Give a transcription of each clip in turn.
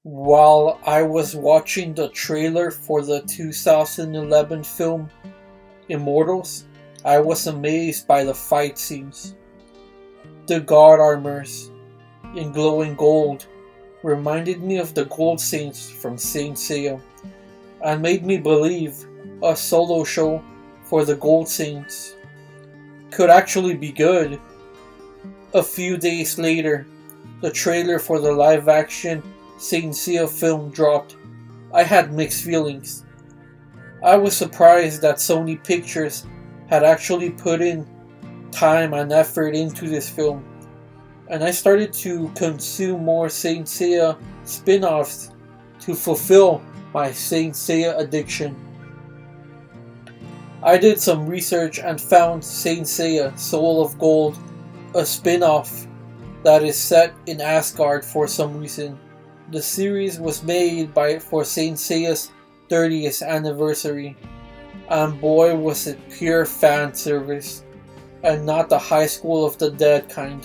While I was watching the trailer for the 2011 film Immortals, I was amazed by the fight scenes. The god armors in glowing gold reminded me of the Gold Saints from Saint Seiya and made me believe a solo show for the Gold Saints could actually be good. A few days later, the trailer for the live-action Saint Seiya film dropped. I had mixed feelings. I was surprised that Sony Pictures had actually put in time and effort into this film, and I started to consume more Saint Seiya spin-offs to fulfill my Saint Seiya addiction. I did some research and found Saint Seiya Soul of Gold, a spin-off that is set in Asgard for some reason. The series was made for Saint Seiya's 30th anniversary, and boy was it pure fan service, and not the High School of the Dead kind,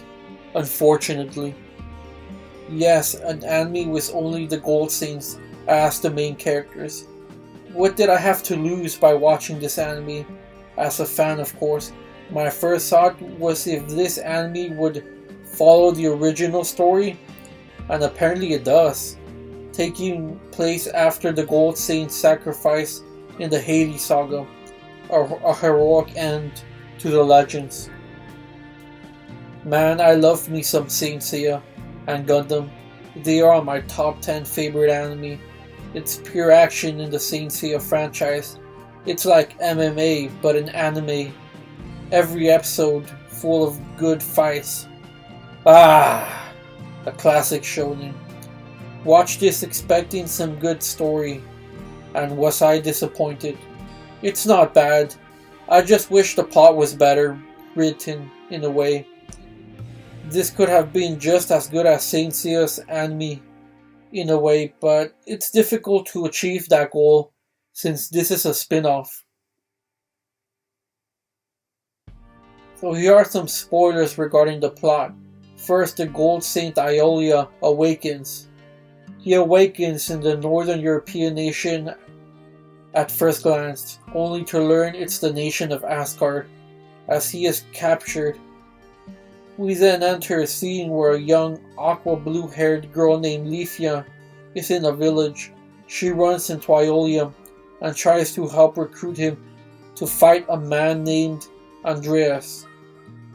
unfortunately. Yes, an anime with only the Gold Saints as the main characters. What did I have to lose by watching this anime? As a fan, of course, my first thought was if this anime would follow the original story, and apparently it does, taking place after the Gold Saint's sacrifice in the Hades saga, a heroic end to the legends. Man, I love me some Saint Seiya and Gundam. They are my top 10 favorite anime. It's pure action in the Saint Seiya franchise. It's like MMA, but an anime. Every episode full of good fights. A classic shonen. Watched this expecting some good story, and was I disappointed? It's not bad. I just wish the plot was better written in a way. This could have been just as good as Saint Seiya's anime in a way, but it's difficult to achieve that goal since this is a spin-off. So here are some spoilers regarding the plot. First, the Gold Saint Aeolia awakens. He awakens in the northern European nation at first glance, only to learn it's the nation of Asgard, as he is captured. We then enter a scene where a young aqua blue-haired girl named Leafia is in a village. She runs into Aeolia and tries to help recruit him to fight a man named Andreas.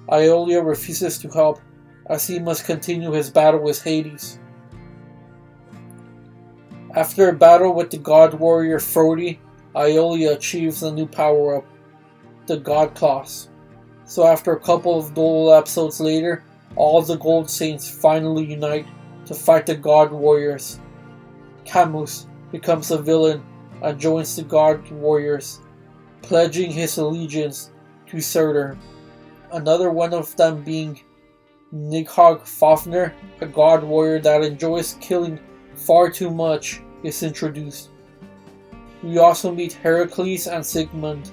Aeolia refuses to help, as he must continue his battle with Hades. After a battle with the god warrior Frodi, Aeolia achieves a new power-up, the God Claws. So after a couple of dual episodes later, all the Gold Saints finally unite to fight the god warriors. Camus becomes a villain and joins the god warriors, pledging his allegiance to Surtur. Another one of them being Nidhogg Fafnir, a god warrior that enjoys killing far too much, is introduced. We also meet Heracles and Sigmund,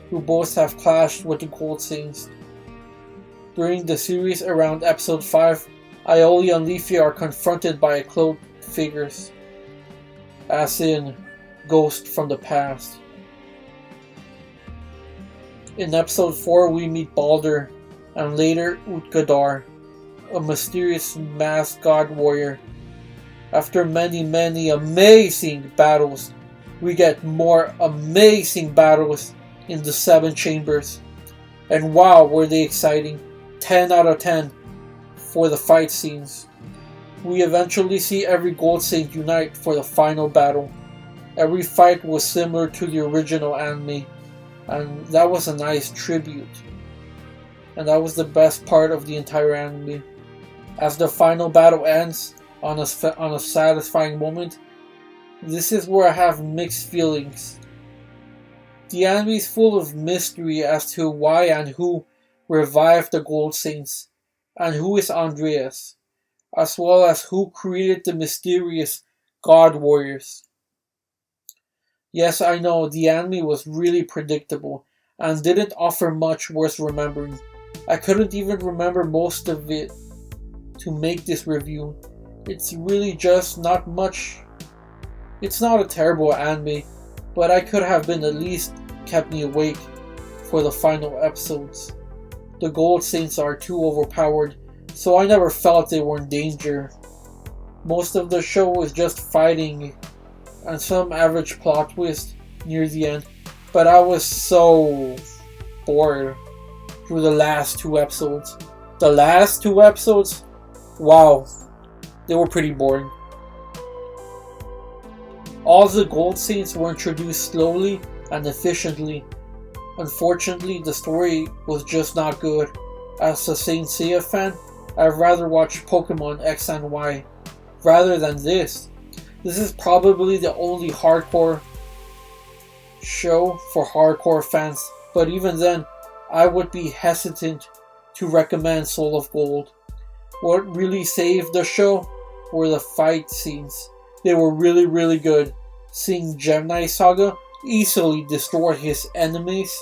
who both have clashed with the Gold Saints. During the series around episode 5, Aeolia and Leafia are confronted by cloaked figures, as in ghosts from the past. In episode 4 we meet Balder, and later Utgadar, a mysterious masked god warrior. After many amazing battles, we get more amazing battles in the 7 chambers. And wow, were they exciting. 10 out of 10 for the fight scenes. We eventually see every Gold Saint unite for the final battle. Every fight was similar to the original anime, and that was a nice tribute. And that was the best part of the entire anime. As the final battle ends on a satisfying moment, this is where I have mixed feelings. The anime is full of mystery as to why and who revived the Gold Saints, and who is Andreas, as well as who created the mysterious God Warriors. Yes, I know, the anime was really predictable, and didn't offer much worth remembering. I couldn't even remember most of it to make this review. It's really just not much. It's not a terrible anime, but I could have been at least kept me awake for the final episodes. The Gold Saints are too overpowered, so I never felt they were in danger. Most of the show was just fighting and some average plot twist near the end, but I was so bored through the last 2 episodes. The last 2 episodes, wow, they were pretty boring. All the Gold Saints were introduced slowly and efficiently. Unfortunately, the story was just not good. As a Saint Seiya fan, I'd rather watch Pokemon X and Y rather than this. This is probably the only hardcore show for hardcore fans, but even then, I would be hesitant to recommend Soul of Gold. What really saved the show were the fight scenes. They were really good. Seeing Gemini Saga easily destroy his enemies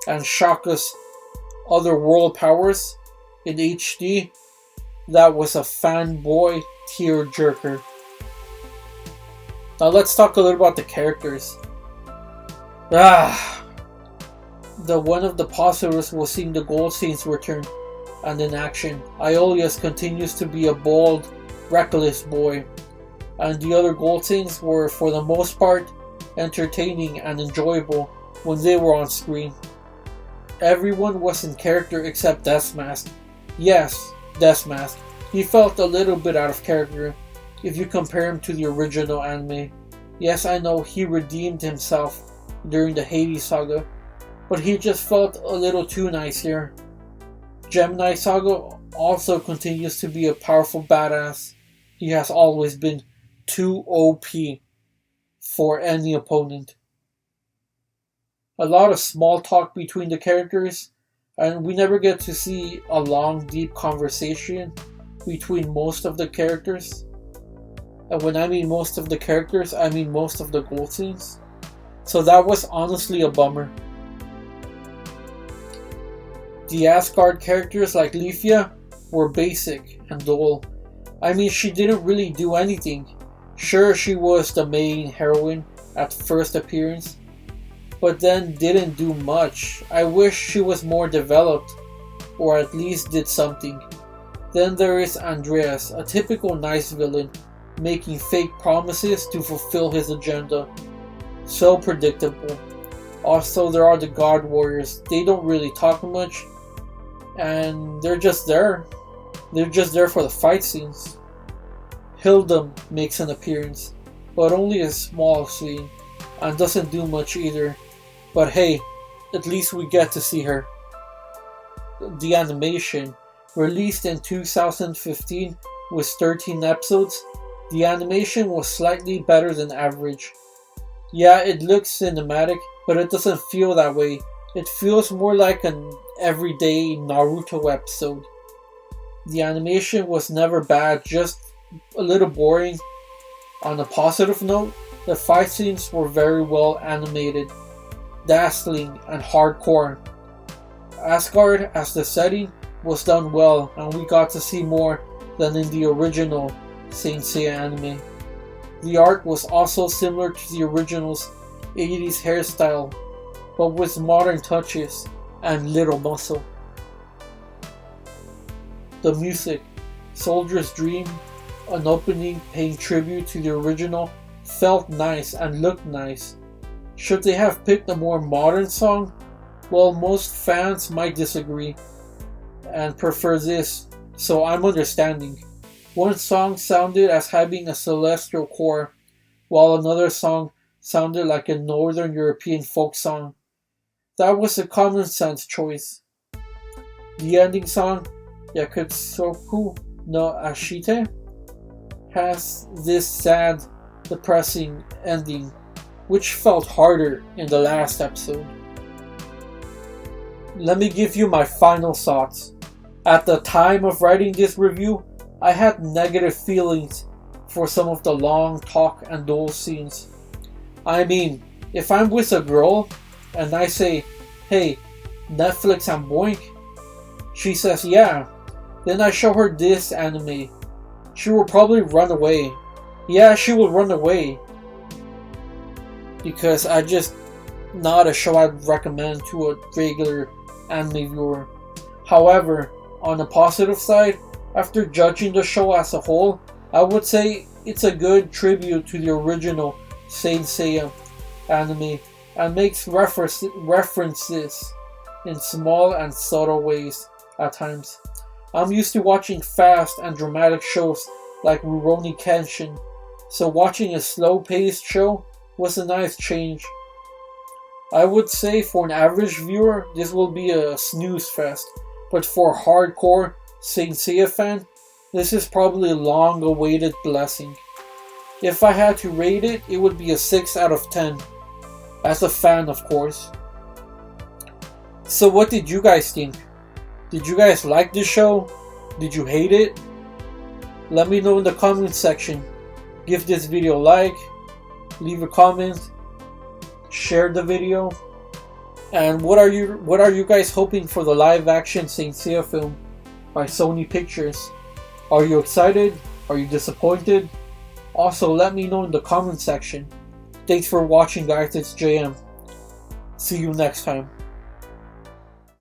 and Shaka's other world powers in HD, that was a fanboy tearjerker. Now let's talk a little about the characters. The one of the positives was seeing the Gold Saints return and in action. Aeolus continues to be a bold, reckless boy, and the other Gold Saints were for the most part entertaining and enjoyable when they were on screen. Everyone was in character except Deathmask. Yes, Deathmask. He felt a little bit out of character if you compare him to the original anime. Yes, I know he redeemed himself during the Hades saga, but he just felt a little too nice here. Gemini Saga also continues to be a powerful badass. He has always been too OP for any opponent. A lot of small talk between the characters, and we never get to see a long, deep conversation between most of the characters. And when I mean most of the characters, I mean most of the Gold Saints. So that was honestly a bummer. The Asgard characters like Leafia were basic and dull. I mean, she didn't really do anything. Sure, she was the main heroine at first appearance, but then didn't do much. I wish she was more developed, or at least did something. Then there is Andreas, a typical nice villain, making fake promises to fulfill his agenda. So predictable. Also, there are the God Warriors. They don't really talk much, and they're just there. They're just there for the fight scenes. Hilda makes an appearance, but only a small scene, and doesn't do much either. But hey, at least we get to see her. The animation, released in 2015 with 13 episodes, the animation was slightly better than average. Yeah, it looks cinematic, but it doesn't feel that way. It feels more like an everyday Naruto episode. The animation was never bad, just a little boring. On a positive note, the fight scenes were very well animated, dazzling and hardcore. Asgard as the setting was done well, and we got to see more than in the original Saint Seiya anime. The art was also similar to the original's 80s hairstyle, but with modern touches and little muscle. The music, Soldier's Dream, an opening paying tribute to the original, felt nice and looked nice. Should they have picked a more modern song? Well, most fans might disagree and prefer this, so I'm understanding. One song sounded as having a celestial core, while another song sounded like a Northern European folk song. That was a common sense choice. The ending song, Yakutsuku no Ashite, has this sad, depressing ending, which felt harder in the last episode. Let me give you my final thoughts. At the time of writing this review, I had negative feelings for some of the long talk and duel scenes. I mean, if I'm with a girl and I say, "Hey, Netflix and Boink," she says yeah, then I show her this anime, she will probably run away. Yeah, she will run away. Because I just not a show I'd recommend to a regular anime viewer. However, on the positive side, after judging the show as a whole, I would say it's a good tribute to the original Saint Seiya anime and makes references in small and subtle ways at times. I'm used to watching fast and dramatic shows like Rurouni Kenshin, so watching a slow-paced show was a nice change. I would say for an average viewer, this will be a snooze fest, but for a hardcore Saint Seiya fan, this is probably a long-awaited blessing. If I had to rate it, it would be a 6 out of 10. As a fan, of course. So what did you guys think? Did you guys like this show? Did you hate it? Let me know in the comment section. Give this video a like, leave a comment, share the video. And what are you guys hoping for the live action Saint Seiya film by Sony Pictures? Are you excited? Are you disappointed? Also, let me know in the comment section. Thanks for watching, guys. It's JM. See you next time.